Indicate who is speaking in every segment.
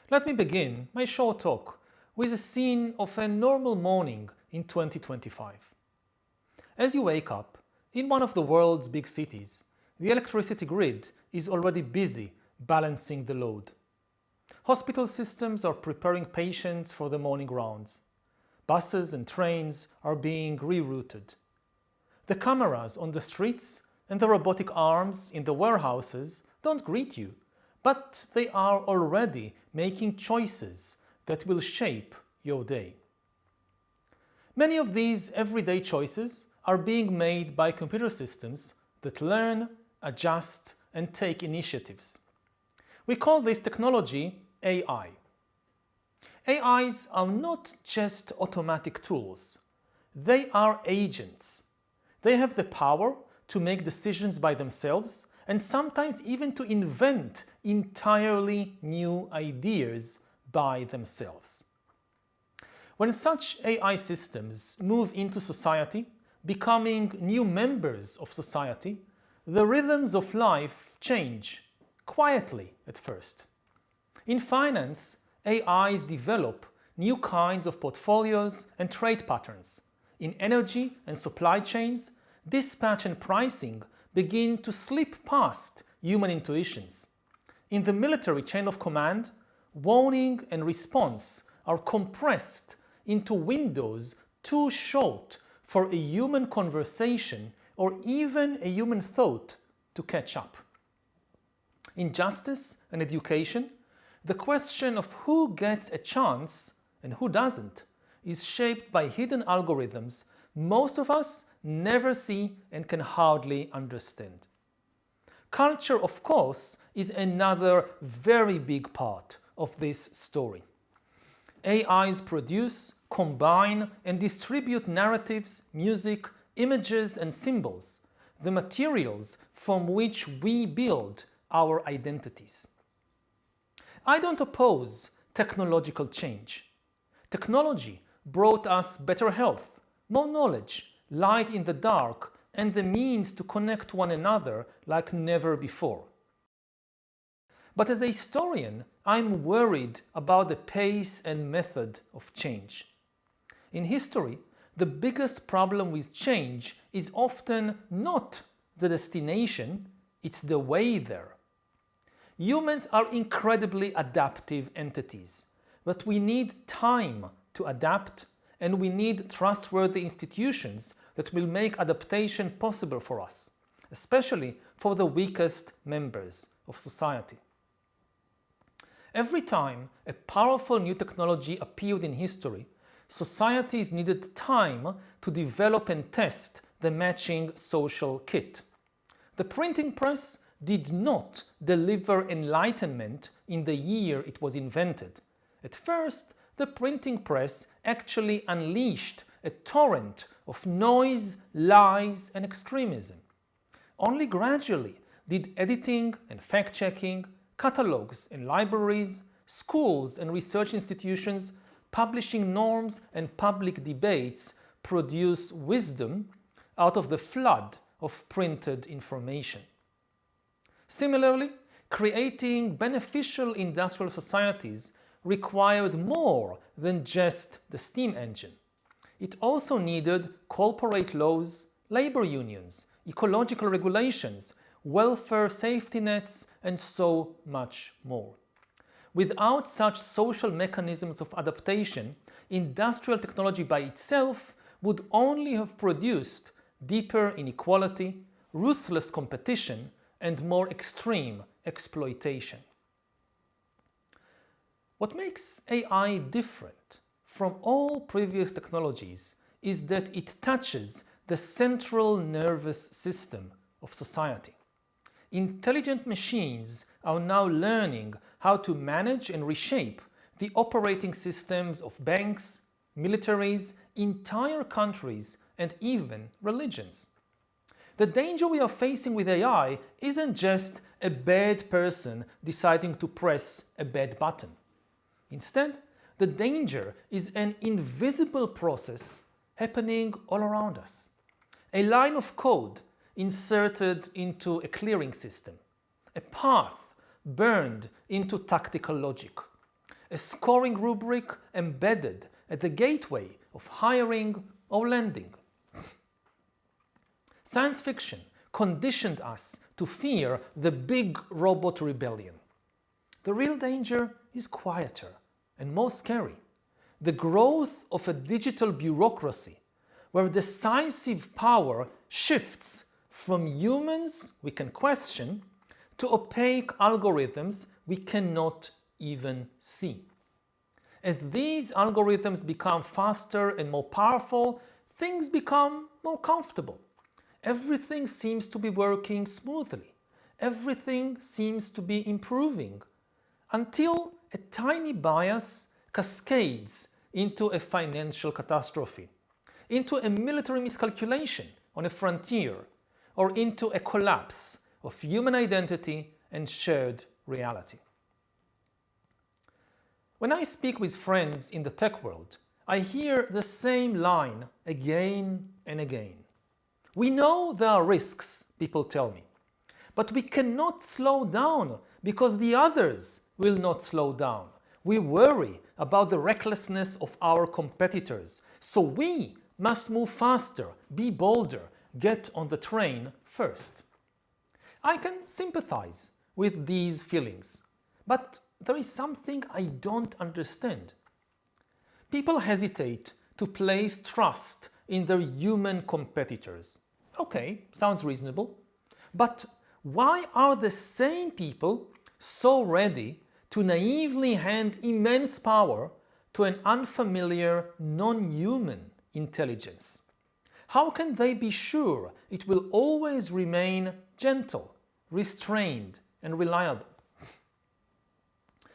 Speaker 1: Let me begin my short talk with a scene of a normal morning in 2025. As you wake up, in one of the world's big cities, the electricity grid is already busy balancing the load. Hospital systems are preparing patients for the morning rounds. Buses and trains are being rerouted. The cameras on the streets and the robotic arms in the warehouses don't greet you, but they are already making choices that will shape your day. Many of these everyday choices are being made by computer systems that learn, adjust, and take initiatives. We call this technology AI. AIs are not just automatic tools. They are agents. They have the power to make decisions by themselves and sometimes even to invent entirely new ideas by themselves. When such AI systems move into society, becoming new members of society, the rhythms of life change, quietly at first. In finance, AIs develop new kinds of portfolios and trade patterns. In energy and supply chains, dispatch and pricing begin to slip past human intuitions. In the military chain of command, warning and response are compressed into windows too short for a human conversation or even a human thought to catch up. In justice and education, the question of who gets a chance and who doesn't is shaped by hidden algorithms most of us never see and can hardly understand. Culture, of course, is another very big part of this story. AIs produce, combine, and distribute narratives, music, images, and symbols, the materials from which we build our identities. I don't oppose technological change. Technology brought us better health, more knowledge, light in the dark, and the means to connect one another like never before. But as a historian, I'm worried about the pace and method of change. In history, the biggest problem with change is often not the destination, it's the way there. Humans are incredibly adaptive entities, but we need time to adapt, and we need trustworthy institutions that will make adaptation possible for us, especially for the weakest members of society. Every time a powerful new technology appeared in history, societies needed time to develop and test the matching social kit. The printing press did not deliver enlightenment in the year it was invented. At first, the printing press actually unleashed a torrent of noise, lies, and extremism. Only gradually did editing and fact-checking, catalogs and libraries, schools and research institutions, publishing norms and public debates produce wisdom out of the flood of printed information. Similarly, creating beneficial industrial societies required more than just the steam engine. It also needed corporate laws, labor unions, ecological regulations, welfare safety nets, and so much more. Without such social mechanisms of adaptation, industrial technology by itself would only have produced deeper inequality, ruthless competition, and more extreme exploitation. What makes AI different from all previous technologies is that it touches the central nervous system of society. Intelligent machines are now learning how to manage and reshape the operating systems of banks, militaries, entire countries, and even religions. The danger we are facing with AI isn't just a bad person deciding to press a bad button. Instead, the danger is an invisible process happening all around us. A line of code inserted into a clearing system, a path burned into tactical logic, a scoring rubric embedded at the gateway of hiring or lending. Science fiction conditioned us to fear the big robot rebellion. The real danger is quieter and more scary: the growth of a digital bureaucracy where decisive power shifts from humans we can question to opaque algorithms we cannot even see. As these algorithms become faster and more powerful, things become more comfortable. Everything seems to be working smoothly. Everything seems to be improving, until a tiny bias cascades into a financial catastrophe, into a military miscalculation on a frontier, or into a collapse of human identity and shared reality. When I speak with friends in the tech world, I hear the same line again and again. We know there are risks, people tell me, but we cannot slow down because the others will not slow down. We worry about the recklessness of our competitors, so we must move faster, be bolder, get on the train first. I can sympathize with these feelings, but there is something I don't understand. People hesitate to place trust in their human competitors. Okay, sounds reasonable. But why are the same people so ready to naively hand immense power to an unfamiliar, non-human intelligence? How can they be sure it will always remain gentle, restrained, and reliable?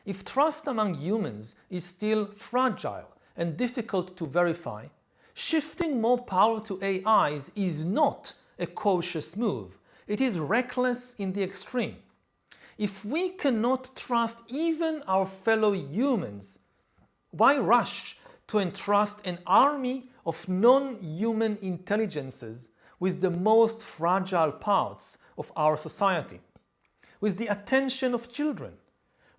Speaker 1: If trust among humans is still fragile and difficult to verify, shifting more power to AIs is not a cautious move. It is reckless in the extreme. If we cannot trust even our fellow humans, why rush to entrust an army of non-human intelligences with the most fragile parts of our society, with the attention of children,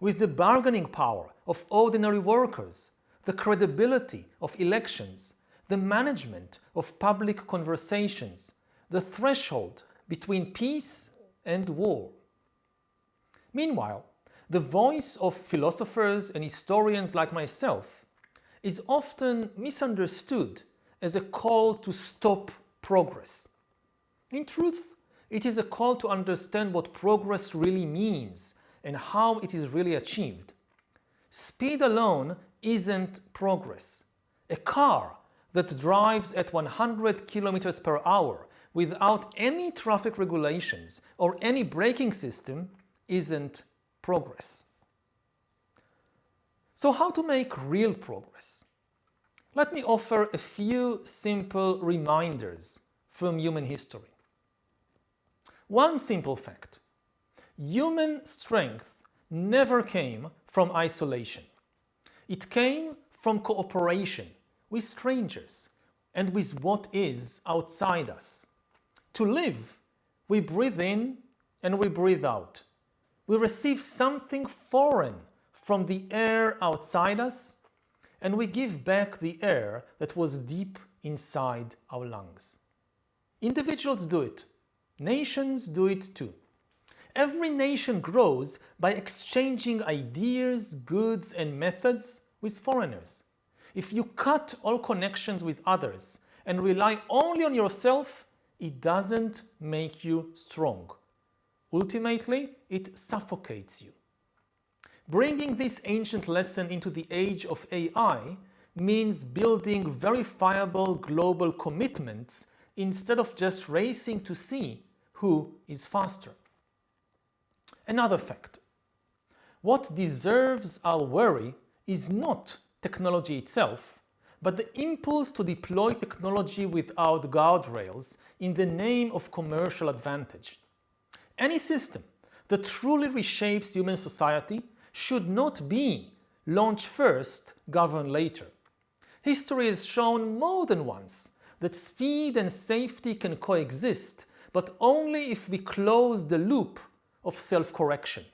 Speaker 1: with the bargaining power of ordinary workers, the credibility of elections, the management of public conversations, the threshold between peace and war? Meanwhile, the voice of philosophers and historians like myself is often misunderstood as a call to stop progress. In truth, it is a call to understand what progress really means and how it is really achieved. Speed alone isn't progress. A car that drives at 100 kilometers per hour without any traffic regulations or any braking system isn't progress. So how to make real progress? Let me offer a few simple reminders from human history. One simple fact: human strength never came from isolation. It came from cooperation with strangers and with what is outside us. To live, we breathe in and we breathe out. We receive something foreign from the air outside us, and we give back the air that was deep inside our lungs. Individuals do it. Nations do it too. Every nation grows by exchanging ideas, goods, and methods with foreigners. If you cut all connections with others and rely only on yourself, it doesn't make you strong. Ultimately, it suffocates you. Bringing this ancient lesson into the age of AI means building verifiable global commitments instead of just racing to see who is faster. Another fact: what deserves our worry is not technology itself, but the impulse to deploy technology without guardrails in the name of commercial advantage. Any system that truly reshapes human society should not be launch first, govern later. History has shown more than once that speed and safety can coexist, but only if we close the loop of self-correction.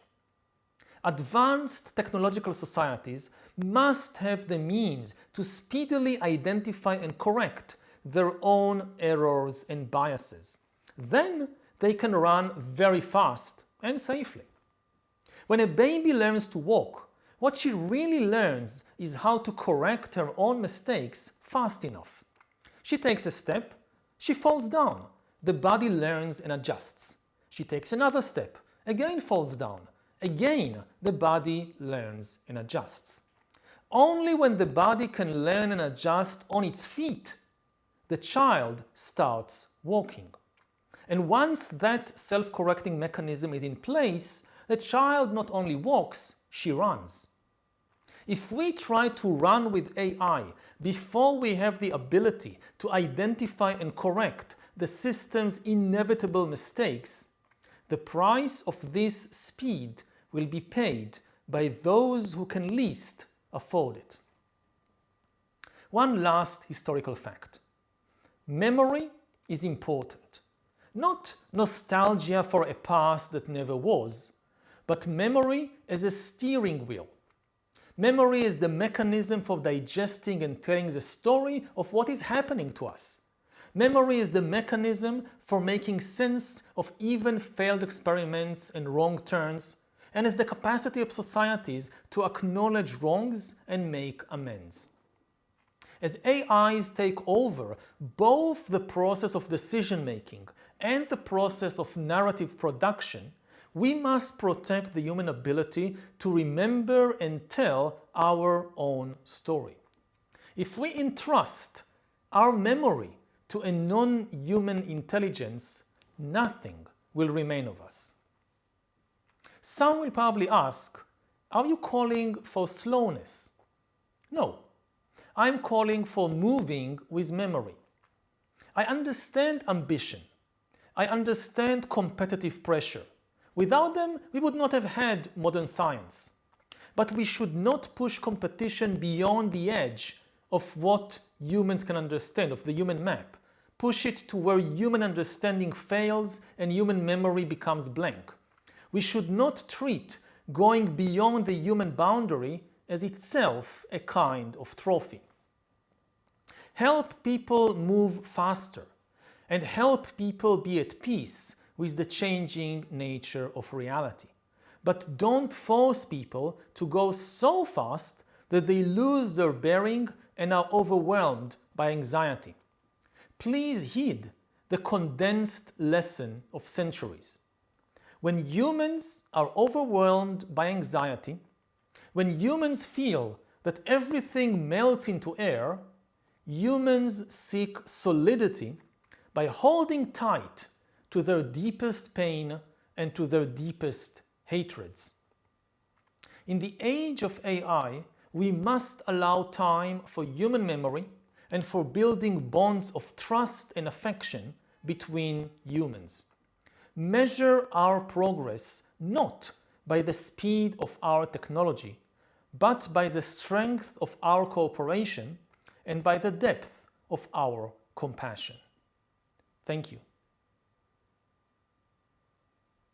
Speaker 1: Advanced technological societies must have the means to speedily identify and correct their own errors and biases. Then they can run very fast and safely. When a baby learns to walk, what she really learns is how to correct her own mistakes fast enough. She takes a step, she falls down. The body learns and adjusts. She takes another step, again falls down. Again, the body learns and adjusts. Only when the body can learn and adjust on its feet, the child starts walking. And once that self-correcting mechanism is in place, the child not only walks, she runs. If we try to run with AI before we have the ability to identify and correct the system's inevitable mistakes, the price of this speed will be paid by those who can least afford it. One last historical fact. Memory is important. Not nostalgia for a past that never was, but memory as a steering wheel. Memory is the mechanism for digesting and telling the story of what is happening to us. Memory is the mechanism for making sense of even failed experiments and wrong turns, and is the capacity of societies to acknowledge wrongs and make amends. As AIs take over both the process of decision-making and the process of narrative production, we must protect the human ability to remember and tell our own story. If we entrust our memory to a non-human intelligence, nothing will remain of us. Some will probably ask, are you calling for slowness? No, I'm calling for moving with memory. I understand ambition. I understand competitive pressure. Without them, we would not have had modern science. But we should not push competition beyond the edge of what humans can understand, of the human map. Push it to where human understanding fails and human memory becomes blank. We should not treat going beyond the human boundary as itself a kind of trophy. Help people move faster and help people be at peace with the changing nature of reality. But don't force people to go so fast that they lose their bearing and are overwhelmed by anxiety. Please heed the condensed lesson of centuries. When humans are overwhelmed by anxiety, when humans feel that everything melts into air, humans seek solidity by holding tight to their deepest pain and to their deepest hatreds. In the age of AI, we must allow time for human memory and for building bonds of trust and affection between humans. Measure our progress not by the speed of our technology, but by the strength of our cooperation and by the depth of our compassion. Thank you.